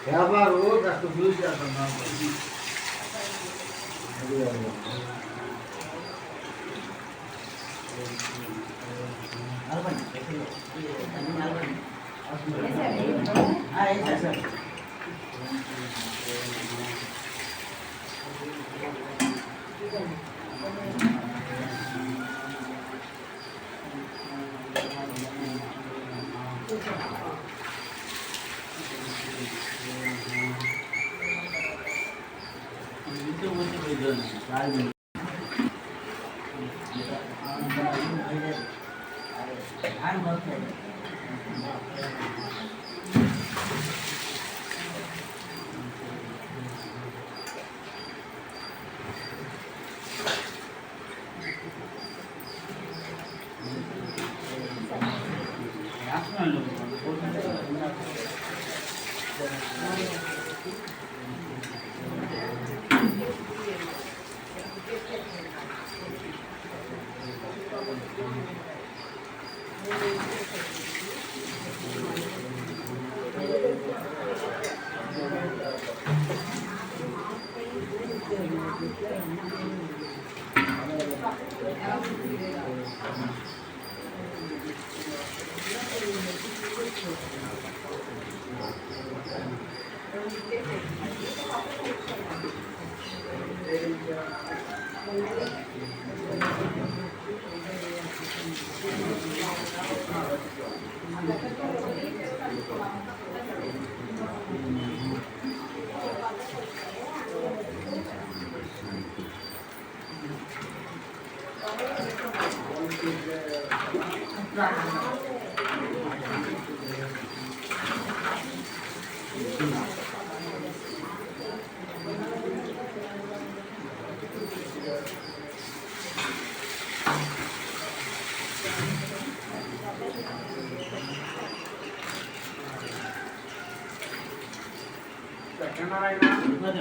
వ్యాపారు కాస్త చూసి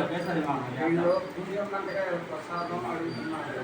ఒకేసారి ప్రసాదం అడుగుతున్నారు.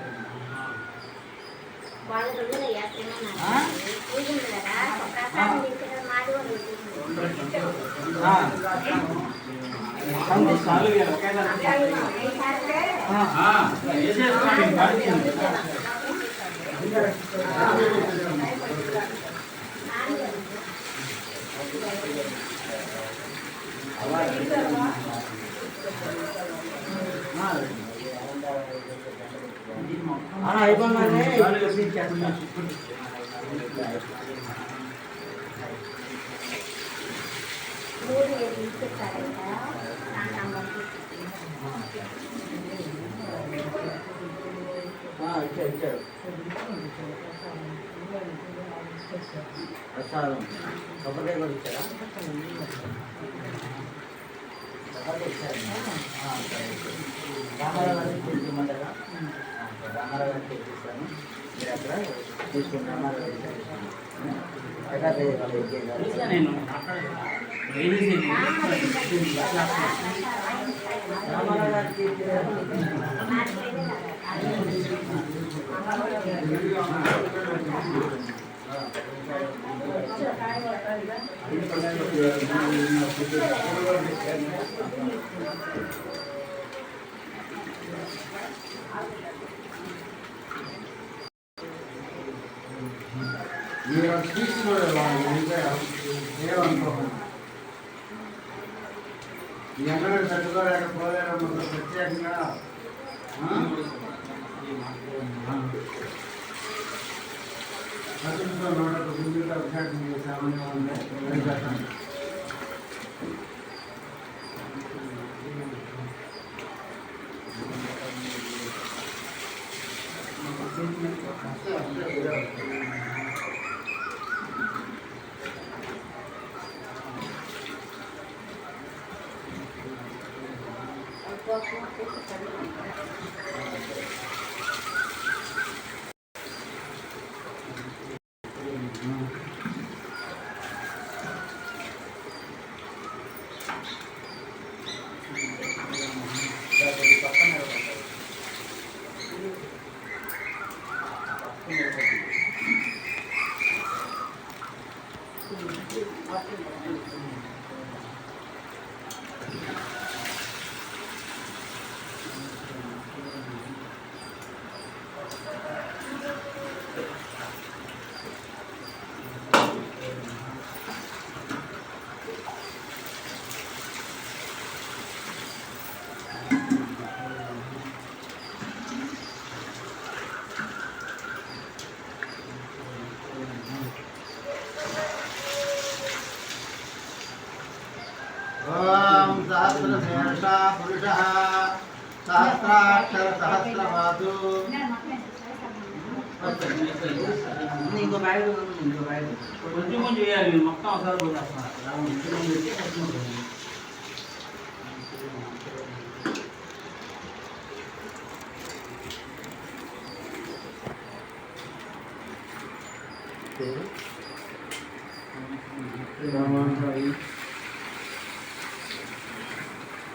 అయిపోగానే ఇచ్చారు ప్రసాదం కొబ్బరికాయ కూడా ఇచ్చారా? రామారావు గారికి తెచ్చిమంటారా? రామారావు గారికి తెచ్చిస్తాను. మీరు అక్కడ తీసుకుని రామారావు గారికి ఎక్కడ రామారావు గారికి మీరు ఏమనుకోకండి. ఎక్కడ తట్టుకోలేకపోలేరు ప్రత్యేకంగా ప్రతిలో నోట గుంజుగా అభిషేకం చేశామని వెళ్ళిపెట్టండి. सहस्रशीर्ष पुरुषः सहस्राक्षर सहस्रपादु ఇంకో బ్యాగ్ కొంచెం కొంచెం వేయాలి మొత్తం ఒకసారి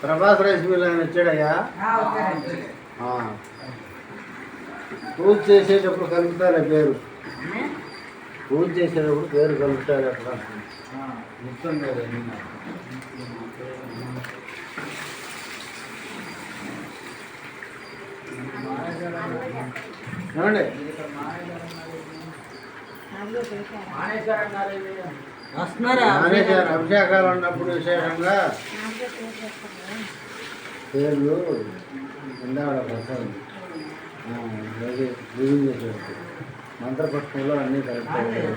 ప్రభాస్ రైస్ మిల్ ఆయన వచ్చాడయ్యా. పూజ చేసేటప్పుడు కలుపుతారు పేరు, పూజ చేసేటప్పుడు పేరు కలుపుతారు అక్కడ మొత్తం కదా. ఏమండి అభిషేకాలు ఉన్నప్పుడు విశేషంగా పేర్లు ఇందాడ ప్రసాదం చేసేటప్పుడు మంత్రపక్షంలో అన్నీ కలుపుతాయి.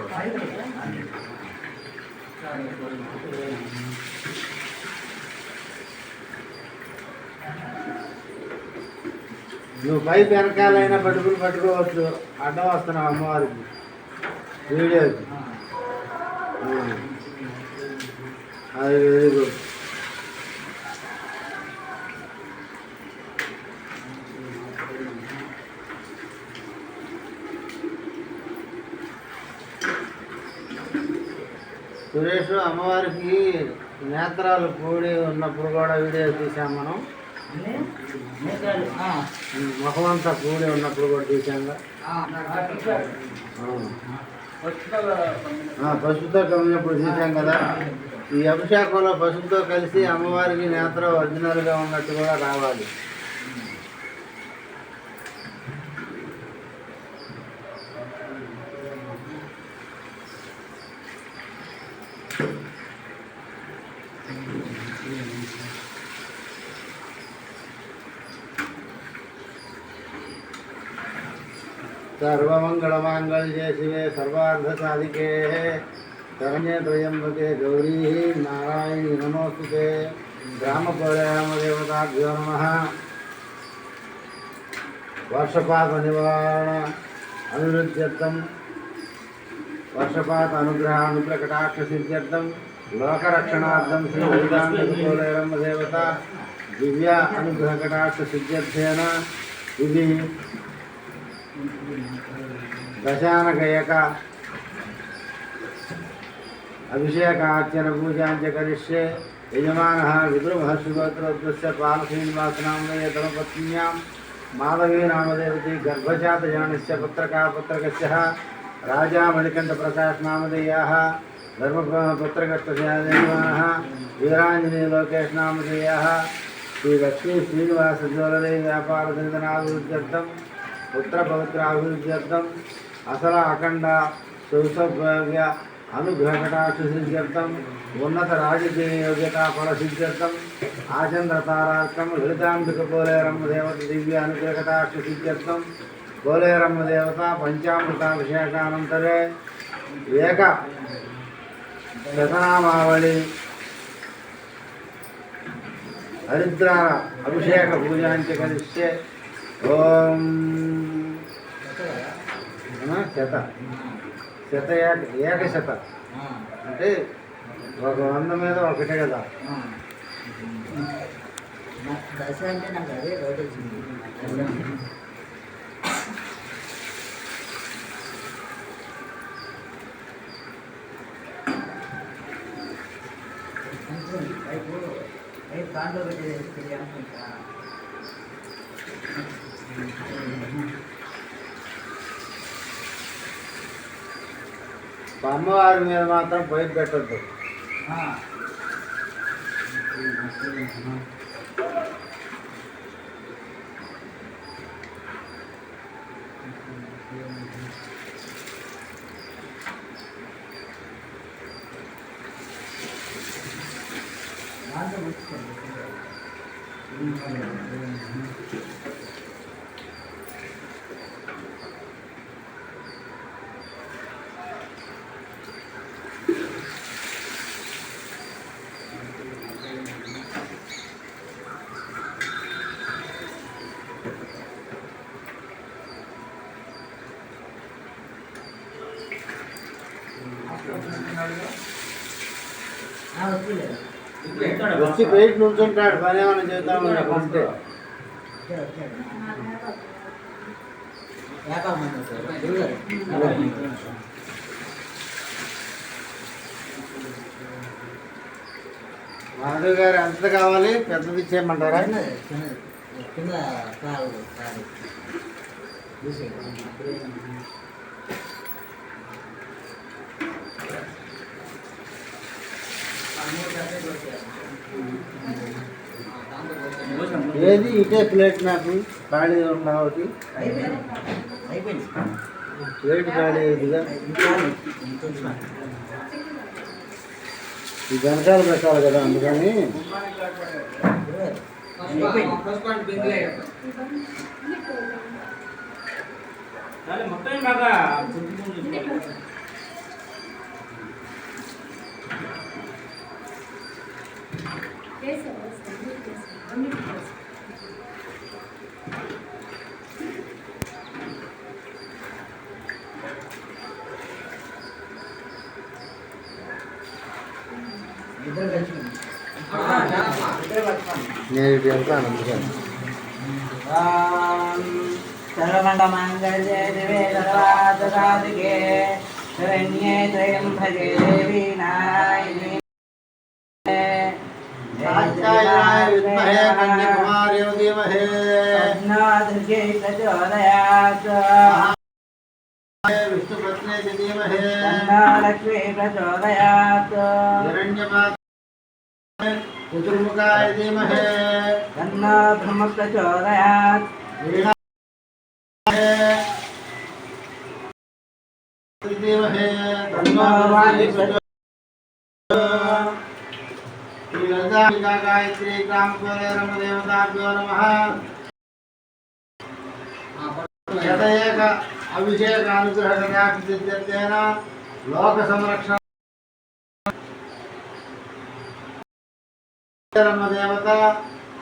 నువ్వు పైపు వెనకాలైనా పట్టుకోవచ్చు. అడ్డం వస్తున్నావు అమ్మవారికి వీడియోకి. అది వెరీ గుడ్. సురేష్ అమ్మవారికి నేత్రాలు కూడి ఉన్నప్పుడు కూడా వీడియో తీసాం మనం. ముఖమంతా కూడి ఉన్నప్పుడు కూడా తీసాంగా. పసుపుతో కలిగినప్పుడు తీసాం కదా. ఈ అభిషేకంలో పసుపుతో కలిసి అమ్మవారికి నేత్రం ఒరిజినల్గా ఉన్నట్టు కూడా రావాలి. सर्वमंगलमांगल्ये शिवे सर्वार्धसाधिके शरण्ये त्र्यंबके गौरी नारायणी नमोस्तुते. ग्रामपौरामदेवताभ्यो नमः. वर्षपात निवारण अनुरुध्यर्थं वर्षपात अनुग्रह अनुप्रकटाक्ष सिद्ध्यर्थं लोकरक्षणार्थं श्री वेदान्तपौरामदेवता दिव्य अनुग्रह कटाक्ष सिद्ध्यर्थेन विधि दशानकयक अभिषेकार्चन पूजांच करिष्ये. यजमानः विद्रुमहर्षिगोत्रोद्भवस्य बालश्रीनिवासनामधेय धर्मपत्न्यां माधवी नामदेवती गर्भजातजननस्य पुत्रकस्य राजा मणिकण्ठप्रकाश नामधेयः धर्मपत्रकस्य यजमानः वीराञ्जनेय लोकेश नामधेयः श्रीलक्ष्मी श्रीनिवास ज्वेलरी व्यापारनिधनाभिवृद्ध्यर्थं पुत्र पवित्राभिवृद्ध्यर्थं असल अखंड सौसौभाग्य अनुग्रहकटाक्ष सिद्ध्यर्थं उन्नत राजकीय योग्यता फल सिद्ध्यर्थं आचंद्रतारार्थं ललितांबिक पोलेरम्म देवता दिव्य अनुग्रहकटाक्ष सिद्ध्यर्थं पोलेरम्म देवता पंचामृताभिषेकानन्तरे एक शतनामावली हरिद्रा अभिषेक पूजांच करिष्ये. ओम శత శత ఏకశత అంటే 100 మీద ఒకటే కదా. దశ అంటే నాకు అదే డౌట్ వచ్చింది. దాంట్లో పెట్టి అనుకుంటా. అమ్మవారి మీద మాత్రం పైపు పెట్టద్దు. వచ్చి బయట నుంచుంటాడు, పని ఏమైనా చేద్దామని అంటే మాధవ్ గారు ఎంత కావాలి? పెద్దది ఇచ్చేయమంటారా? ఏది ఇటే ప్లేట్ నాకు ఖాళీ ఉన్నా ఒకటి ప్లేట్ ఖాళీ అయ్యేదిగా ఈ వెనకాల పెట్టాలి కదా, అందుకని మొత్తం బాగా నేను ఇటు వెళ్తాను, అందుకని सर्वमङ्गलमाङ्गल्ये दिवे सर्वार्थसाधिके शरण्ये त्र्यम्बके देवी नारायणी कात्यायनाय विद्महे कन्याकुमार्यै धीमहि तन्नो दुर्गे प्रचोदयात् विष्णुपत्न्यै धीमहि तन्नो लक्ष्मी प्रचोदयात् हिरण्यपात्राय चतुर्मुखाय धीमहि तन्नो ब्रह्म प्रचोदयात् धीमहि तन्नो वायुः प्रचोदयात् गायत्री ग्रामकुले रमदेवताभ्यो नमः यदेक अभिषेक अनुग्रहकटाक्षसिद्ध्यर्थेन लोकसंरक्षण देवता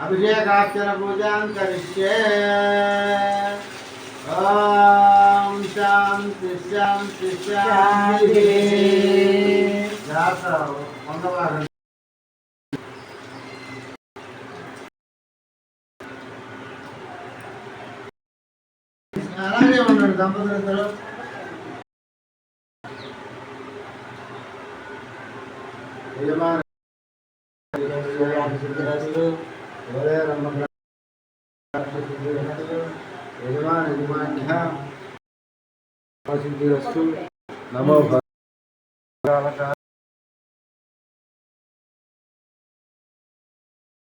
अभिषेकार्चन पूजां करिष्ये। ओम शांति शांति शांति। అలాగే ఉన్నాడు దంపతులు యజమాని యజమాన్య సిద్ధిరస్తు నమో భగవతే